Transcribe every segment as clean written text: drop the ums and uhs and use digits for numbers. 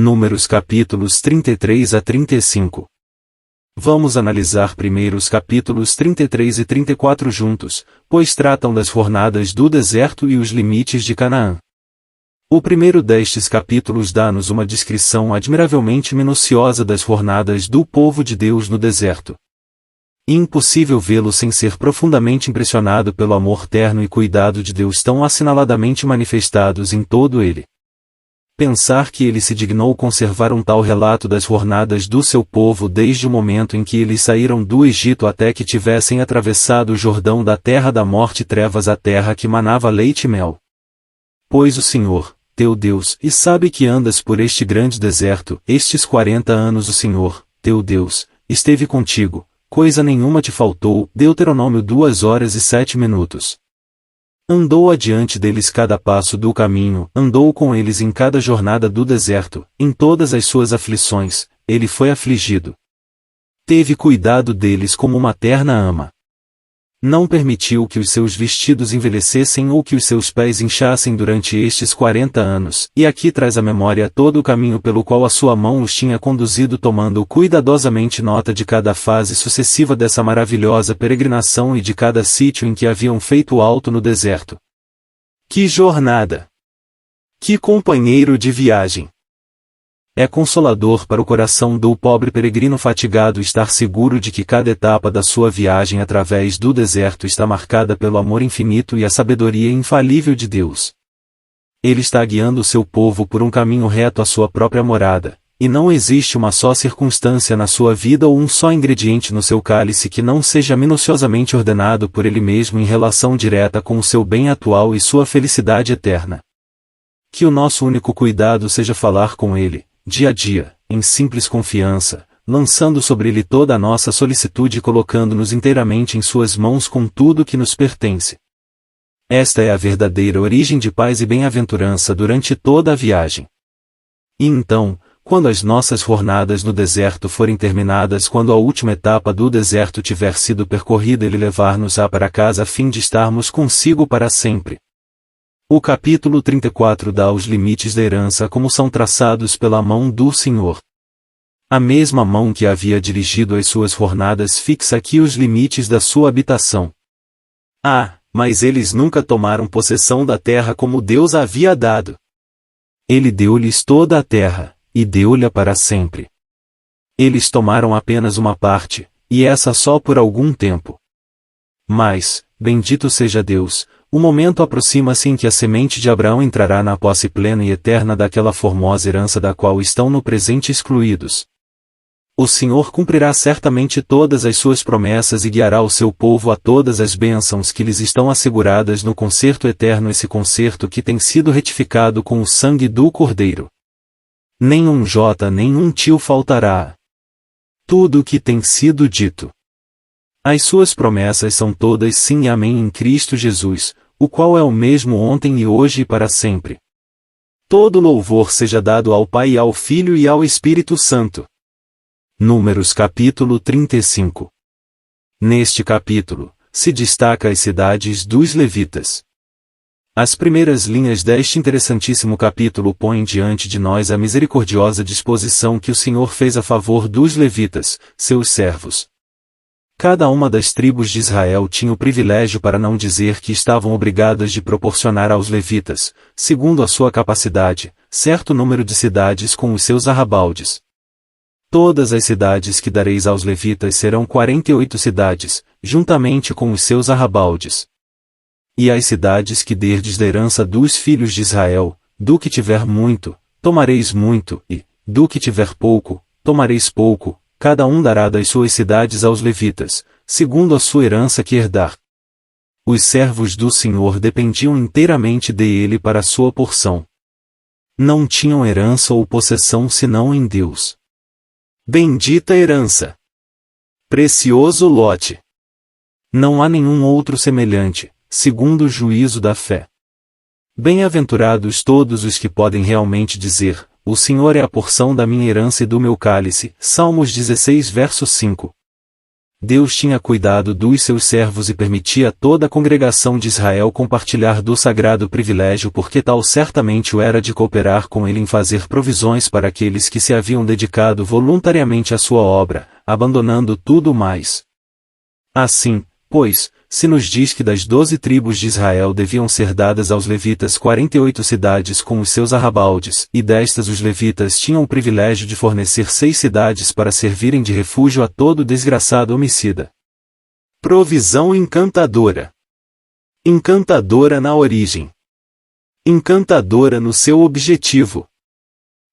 Números capítulos 33 a 35. Vamos analisar primeiro os capítulos 33 e 34 juntos, pois tratam das fornadas do deserto e os limites de Canaã. O primeiro destes capítulos dá-nos uma descrição admiravelmente minuciosa das fornadas do povo de Deus no deserto. Impossível vê-lo sem ser profundamente impressionado pelo amor terno e cuidado de Deus tão assinaladamente manifestados em todo ele. Pensar que ele se dignou conservar um tal relato das fornadas do seu povo desde o momento em que eles saíram do Egito até que tivessem atravessado o Jordão da terra da morte e trevas à terra que manava leite e mel. Pois o Senhor, teu Deus, e sabe que andas por este grande deserto, estes 40 anos o Senhor, teu Deus, esteve contigo, coisa nenhuma te faltou. Deuteronômio 2 horas e 7 minutos. Andou adiante deles cada passo do caminho, andou com eles em cada jornada do deserto, em todas as suas aflições, ele foi afligido. Teve cuidado deles como uma terna ama. Não permitiu que os seus vestidos envelhecessem ou que os seus pés inchassem durante estes 40 anos, e aqui traz à memória todo o caminho pelo qual a sua mão os tinha conduzido, tomando cuidadosamente nota de cada fase sucessiva dessa maravilhosa peregrinação e de cada sítio em que haviam feito alto no deserto. Que jornada! Que companheiro de viagem! É consolador para o coração do pobre peregrino fatigado estar seguro de que cada etapa da sua viagem através do deserto está marcada pelo amor infinito e a sabedoria infalível de Deus. Ele está guiando o seu povo por um caminho reto à sua própria morada, e não existe uma só circunstância na sua vida ou um só ingrediente no seu cálice que não seja minuciosamente ordenado por ele mesmo em relação direta com o seu bem atual e sua felicidade eterna. Que o nosso único cuidado seja falar com ele, dia a dia, em simples confiança, lançando sobre ele toda a nossa solicitude e colocando-nos inteiramente em suas mãos com tudo que nos pertence. Esta é a verdadeira origem de paz e bem-aventurança durante toda a viagem. E então, quando as nossas jornadas no deserto forem terminadas, quando a última etapa do deserto tiver sido percorrida, ele levar-nos-á para casa a fim de estarmos consigo para sempre. O capítulo 34 dá os limites da herança como são traçados pela mão do Senhor. A mesma mão que havia dirigido as suas jornadas fixa aqui os limites da sua habitação. Mas eles nunca tomaram possessão da terra como Deus havia dado. Ele deu-lhes toda a terra, e deu-lhe para sempre. Eles tomaram apenas uma parte, e essa só por algum tempo. Mas, bendito seja Deus, o momento aproxima-se em que a semente de Abraão entrará na posse plena e eterna daquela formosa herança da qual estão no presente excluídos. O Senhor cumprirá certamente todas as suas promessas e guiará o seu povo a todas as bênçãos que lhes estão asseguradas no concerto eterno, esse concerto que tem sido retificado com o sangue do Cordeiro. Nenhum jota nem um tio faltará. Tudo o que tem sido dito. As suas promessas são todas sim e amém em Cristo Jesus, o qual é o mesmo ontem e hoje e para sempre. Todo louvor seja dado ao Pai e ao Filho e ao Espírito Santo. Números capítulo 35. Neste capítulo, se destaca as cidades dos levitas. As primeiras linhas deste interessantíssimo capítulo põem diante de nós a misericordiosa disposição que o Senhor fez a favor dos levitas, seus servos. Cada uma das tribos de Israel tinha o privilégio, para não dizer que estavam obrigadas, de proporcionar aos levitas, segundo a sua capacidade, certo número de cidades com os seus arrabaldes. Todas as cidades que dareis aos levitas serão 48 cidades, juntamente com os seus arrabaldes. E as cidades que derdes da herança dos filhos de Israel, do que tiver muito, tomareis muito, e, do que tiver pouco, tomareis pouco. Cada um dará das suas cidades aos levitas, segundo a sua herança que herdar. Os servos do Senhor dependiam inteiramente dele para a sua porção. Não tinham herança ou possessão senão em Deus. Bendita herança! Precioso lote! Não há nenhum outro semelhante, segundo o juízo da fé. Bem-aventurados todos os que podem realmente dizer: o Senhor é a porção da minha herança e do meu cálice. Salmos 16 verso 5. Deus tinha cuidado dos seus servos e permitia a toda a congregação de Israel compartilhar do sagrado privilégio porque tal certamente o era de cooperar com ele em fazer provisões para aqueles que se haviam dedicado voluntariamente à sua obra, abandonando tudo mais. Assim, pois, se nos diz que das 12 tribos de Israel deviam ser dadas aos levitas 48 cidades com os seus arrabaldes, e destas os levitas tinham o privilégio de fornecer 6 cidades para servirem de refúgio a todo desgraçado homicida. Provisão encantadora. Encantadora na origem. Encantadora no seu objetivo.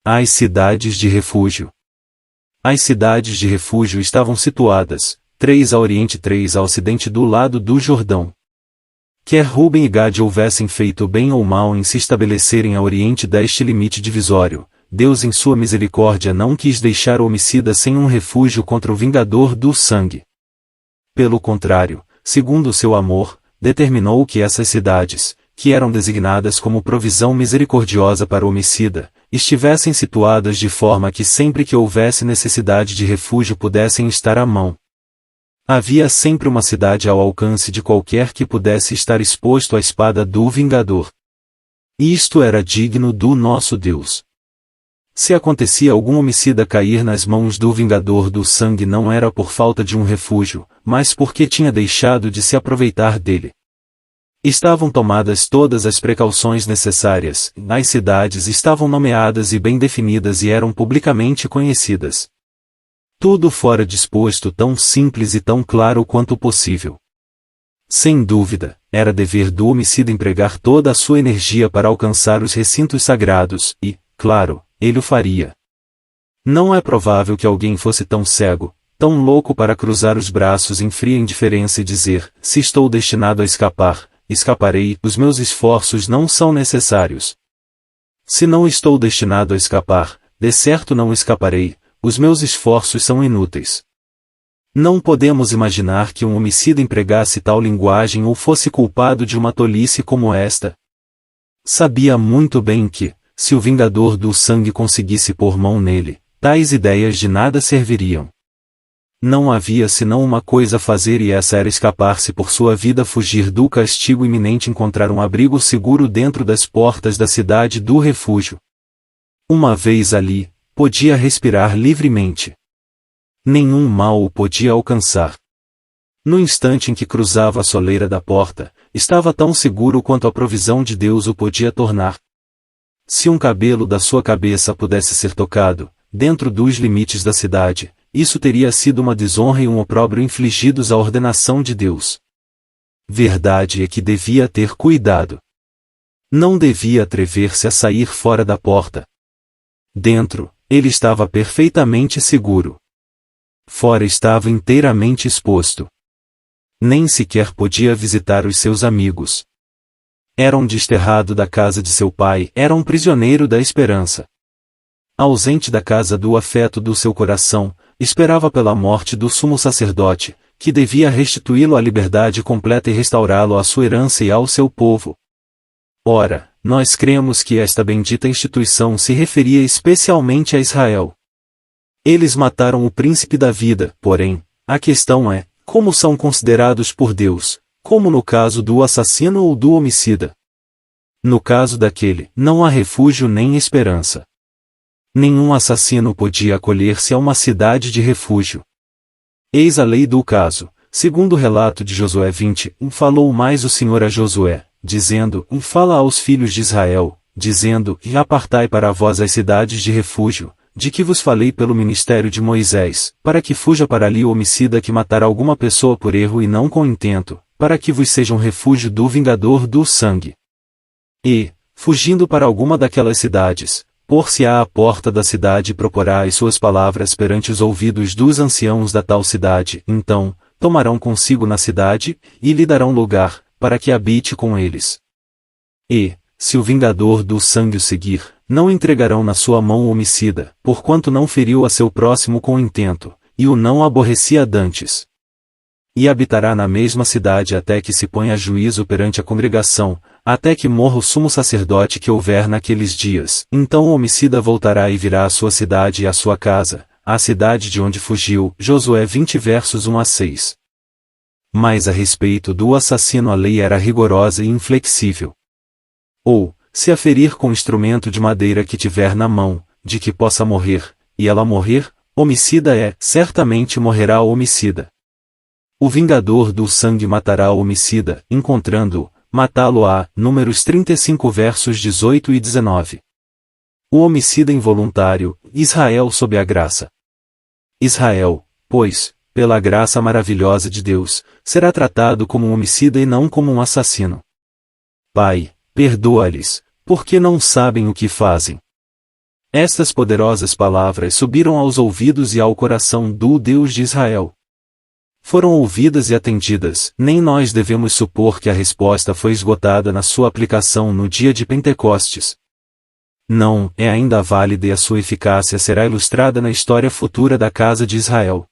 As cidades de refúgio. As cidades de refúgio estavam situadas, 3 a oriente e 3 a ocidente do lado do Jordão. Quer Ruben e Gade houvessem feito bem ou mal em se estabelecerem a oriente deste limite divisório, Deus em sua misericórdia não quis deixar o homicida sem um refúgio contra o vingador do sangue. Pelo contrário, segundo o seu amor, determinou que essas cidades, que eram designadas como provisão misericordiosa para o homicida, estivessem situadas de forma que sempre que houvesse necessidade de refúgio pudessem estar à mão. Havia sempre uma cidade ao alcance de qualquer que pudesse estar exposto à espada do vingador. Isto era digno do nosso Deus. Se acontecia algum homicida cair nas mãos do vingador do sangue não era por falta de um refúgio, mas porque tinha deixado de se aproveitar dele. Estavam tomadas todas as precauções necessárias, as cidades estavam nomeadas e bem definidas e eram publicamente conhecidas. Tudo fora disposto tão simples e tão claro quanto possível. Sem dúvida, era dever do homicida empregar toda a sua energia para alcançar os recintos sagrados, e, claro, ele o faria. Não é provável que alguém fosse tão cego, tão louco para cruzar os braços em fria indiferença e dizer, se estou destinado a escapar, escaparei, os meus esforços não são necessários. Se não estou destinado a escapar, de certo não escaparei, os meus esforços são inúteis. Não podemos imaginar que um homicida empregasse tal linguagem ou fosse culpado de uma tolice como esta. Sabia muito bem que, se o vingador do sangue conseguisse pôr mão nele, tais ideias de nada serviriam. Não havia senão uma coisa a fazer e essa era escapar-se por sua vida, fugir do castigo iminente, encontrar um abrigo seguro dentro das portas da cidade do refúgio. Uma vez ali, podia respirar livremente. Nenhum mal o podia alcançar. No instante em que cruzava a soleira da porta, estava tão seguro quanto a provisão de Deus o podia tornar. Se um cabelo da sua cabeça pudesse ser tocado, dentro dos limites da cidade, isso teria sido uma desonra e um opróbrio infligidos à ordenação de Deus. Verdade é que devia ter cuidado. Não devia atrever-se a sair fora da porta. Dentro, ele estava perfeitamente seguro. Fora estava inteiramente exposto. Nem sequer podia visitar os seus amigos. Era um desterrado da casa de seu pai, era um prisioneiro da esperança. Ausente da casa do afeto do seu coração, esperava pela morte do sumo sacerdote, que devia restituí-lo à liberdade completa e restaurá-lo à sua herança e ao seu povo. Ora, nós cremos que esta bendita instituição se referia especialmente a Israel. Eles mataram o príncipe da vida, porém, a questão é, como são considerados por Deus, como no caso do assassino ou do homicida. No caso daquele, não há refúgio nem esperança. Nenhum assassino podia acolher-se a uma cidade de refúgio. Eis a lei do caso, segundo o relato de Josué 20, falou mais o Senhor a Josué, dizendo, fala aos filhos de Israel, dizendo, e apartai para vós as cidades de refúgio, de que vos falei pelo ministério de Moisés, para que fuja para ali o homicida que matar alguma pessoa por erro e não com intento, para que vos seja um refúgio do vingador do sangue. E, fugindo para alguma daquelas cidades, pôr-se-á à porta da cidade e proporá as suas palavras perante os ouvidos dos anciãos da tal cidade, então, tomarão consigo na cidade, e lhe darão lugar, para que habite com eles. E, se o vingador do sangue o seguir, não entregarão na sua mão o homicida, porquanto não feriu a seu próximo com intento, e o não aborrecia dantes. E habitará na mesma cidade até que se ponha a juízo perante a congregação, até que morra o sumo sacerdote que houver naqueles dias. Então o homicida voltará e virá à sua cidade e à sua casa, à cidade de onde fugiu. Josué 20 versos 1 a 6. Mas a respeito do assassino a lei era rigorosa e inflexível. Ou, se a ferir com instrumento de madeira que tiver na mão, de que possa morrer, e ela morrer, homicida é, certamente morrerá o homicida. O vingador do sangue matará o homicida, encontrando-o, matá-lo-á. Números 35 versos 18 e 19. O homicida involuntário, Israel sob a graça. Israel, pois, pela graça maravilhosa de Deus, será tratado como um homicida e não como um assassino. Pai, perdoa-lhes, porque não sabem o que fazem. Estas poderosas palavras subiram aos ouvidos e ao coração do Deus de Israel. Foram ouvidas e atendidas. Nem nós devemos supor que a resposta foi esgotada na sua aplicação no dia de Pentecostes. Não, é ainda válida e a sua eficácia será ilustrada na história futura da casa de Israel.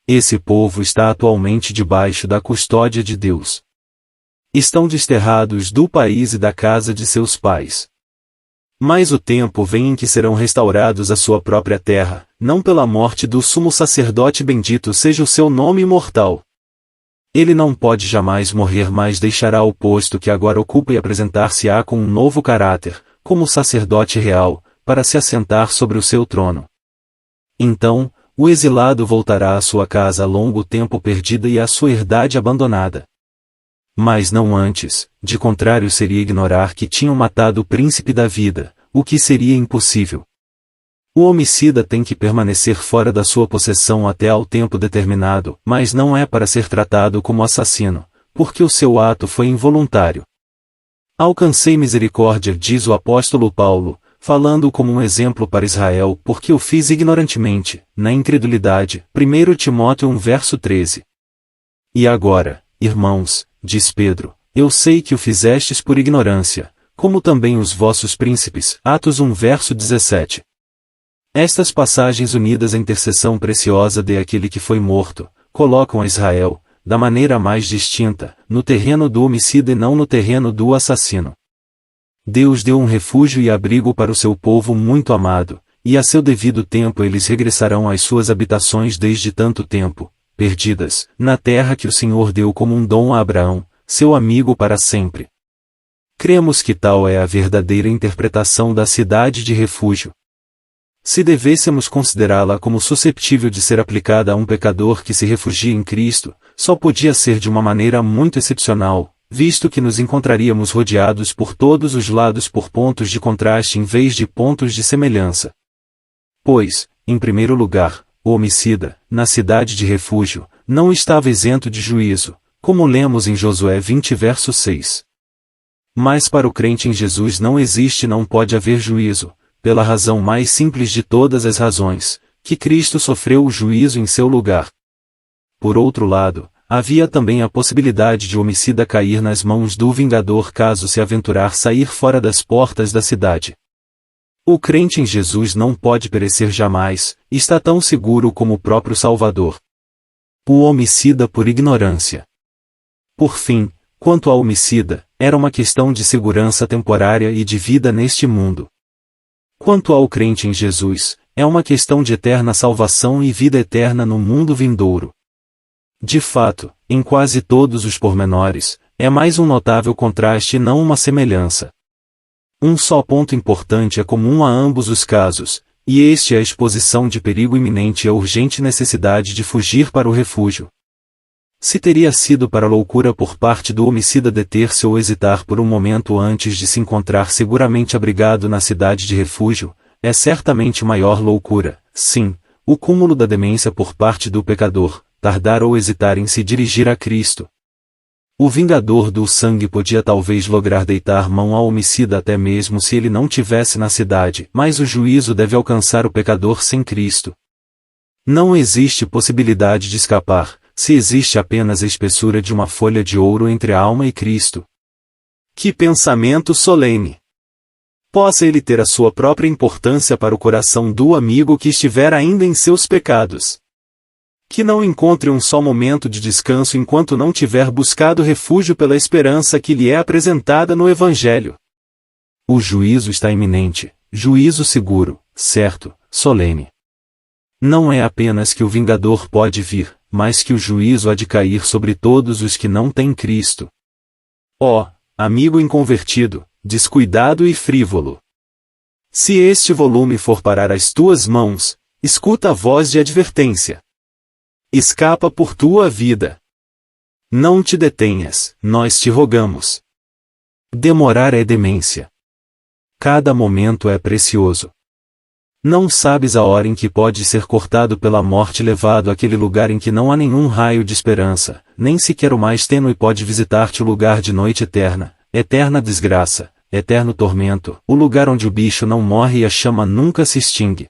Esse povo está atualmente debaixo da custódia de Deus. Estão desterrados do país e da casa de seus pais. Mas o tempo vem em que serão restaurados à sua própria terra, não pela morte do sumo sacerdote, bendito seja o seu nome imortal. Ele não pode jamais morrer, mas deixará o posto que agora ocupa e apresentar-se-á com um novo caráter, como sacerdote real, para se assentar sobre o seu trono. Então, o exilado voltará à sua casa a longo tempo perdida e à sua herdade abandonada. Mas não antes, de contrário seria ignorar que tinham matado o príncipe da vida, o que seria impossível. O homicida tem que permanecer fora da sua possessão até ao tempo determinado, mas não é para ser tratado como assassino, porque o seu ato foi involuntário. Alcancei misericórdia, diz o apóstolo Paulo, falando como um exemplo para Israel, porque o fiz ignorantemente, na incredulidade. 1 Timóteo 1 verso 13. E agora, irmãos, diz Pedro, eu sei que o fizestes por ignorância, como também os vossos príncipes. Atos 1 verso 17. Estas passagens, unidas à intercessão preciosa de aquele que foi morto, colocam a Israel, da maneira mais distinta, no terreno do homicida e não no terreno do assassino. Deus deu um refúgio e abrigo para o seu povo muito amado, e a seu devido tempo eles regressarão às suas habitações desde tanto tempo, perdidas, na terra que o Senhor deu como um dom a Abraão, seu amigo para sempre. Cremos que tal é a verdadeira interpretação da cidade de refúgio. Se devêssemos considerá-la como susceptível de ser aplicada a um pecador que se refugia em Cristo, só podia ser de uma maneira muito excepcional, visto que nos encontraríamos rodeados por todos os lados por pontos de contraste em vez de pontos de semelhança. Pois, em primeiro lugar, o homicida, na cidade de refúgio, não estava isento de juízo, como lemos em Josué 20 verso 6. Mas para o crente em Jesus não existe e não pode haver juízo, pela razão mais simples de todas as razões, que Cristo sofreu o juízo em seu lugar. Por outro lado, havia também a possibilidade de o homicida cair nas mãos do vingador caso se aventurar sair fora das portas da cidade. O crente em Jesus não pode perecer jamais, está tão seguro como o próprio Salvador. O homicida por ignorância. Por fim, quanto ao homicida, era uma questão de segurança temporária e de vida neste mundo. Quanto ao crente em Jesus, é uma questão de eterna salvação e vida eterna no mundo vindouro. De fato, em quase todos os pormenores, é mais um notável contraste e não uma semelhança. Um só ponto importante é comum a ambos os casos, e este é a exposição de perigo iminente e a urgente necessidade de fugir para o refúgio. Se teria sido para a loucura por parte do homicida deter-se ou hesitar por um momento antes de se encontrar seguramente abrigado na cidade de refúgio, é certamente maior loucura, sim, o cúmulo da demência por parte do pecador, tardar ou hesitar em se dirigir a Cristo. O vingador do sangue podia talvez lograr deitar mão ao homicida até mesmo se ele não tivesse na cidade, mas o juízo deve alcançar o pecador sem Cristo. Não existe possibilidade de escapar, se existe apenas a espessura de uma folha de ouro entre a alma e Cristo. Que pensamento solene! Possa ele ter a sua própria importância para o coração do amigo que estiver ainda em seus pecados. Que não encontre um só momento de descanso enquanto não tiver buscado refúgio pela esperança que lhe é apresentada no Evangelho. O juízo está iminente, juízo seguro, certo, solene. Não é apenas que o vingador pode vir, mas que o juízo há de cair sobre todos os que não têm Cristo. Ó, amigo inconvertido, descuidado e frívolo! Se este volume for parar às tuas mãos, escuta a voz de advertência. Escapa por tua vida. Não te detenhas, nós te rogamos. Demorar é demência. Cada momento é precioso. Não sabes a hora em que pode ser cortado pela morte e levado àquele lugar em que não há nenhum raio de esperança, nem sequer o mais tênue pode visitar-te o lugar de noite eterna, eterna desgraça, eterno tormento, o lugar onde o bicho não morre e a chama nunca se extingue.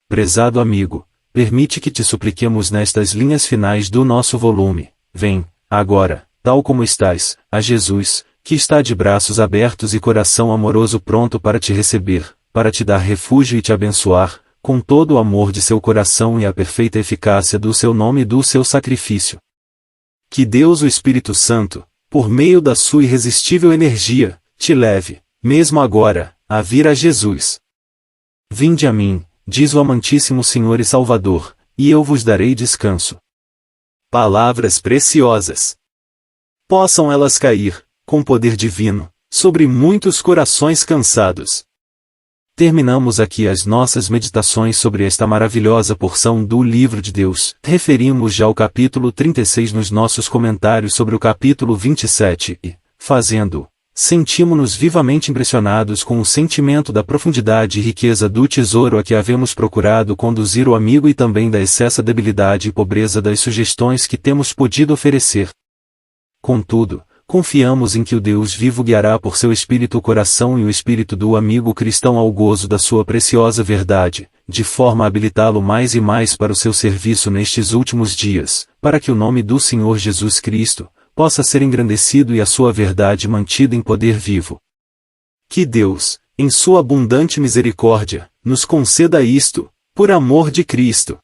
Prezado amigo, permite que te supliquemos nestas linhas finais do nosso volume. Vem, agora, tal como estás, a Jesus, que está de braços abertos e coração amoroso pronto para te receber, para te dar refúgio e te abençoar, com todo o amor de seu coração e a perfeita eficácia do seu nome e do seu sacrifício. Que Deus o Espírito Santo, por meio da sua irresistível energia, te leve, mesmo agora, a vir a Jesus. Vinde a mim, diz o amantíssimo Senhor e Salvador, e eu vos darei descanso. Palavras preciosas. Possam elas cair, com poder divino, sobre muitos corações cansados. Terminamos aqui as nossas meditações sobre esta maravilhosa porção do Livro de Deus. Referimos já ao capítulo 36 nos nossos comentários sobre o capítulo 27 e, fazendo-o, sentimos-nos vivamente impressionados com o sentimento da profundidade e riqueza do tesouro a que havemos procurado conduzir o amigo e também da excessa debilidade e pobreza das sugestões que temos podido oferecer. Contudo, confiamos em que o Deus vivo guiará por seu espírito o coração e o espírito do amigo cristão ao gozo da sua preciosa verdade, de forma a habilitá-lo mais e mais para o seu serviço nestes últimos dias, para que o nome do Senhor Jesus Cristo possa ser engrandecido e a sua verdade mantida em poder vivo. Que Deus, em sua abundante misericórdia, nos conceda isto, por amor de Cristo.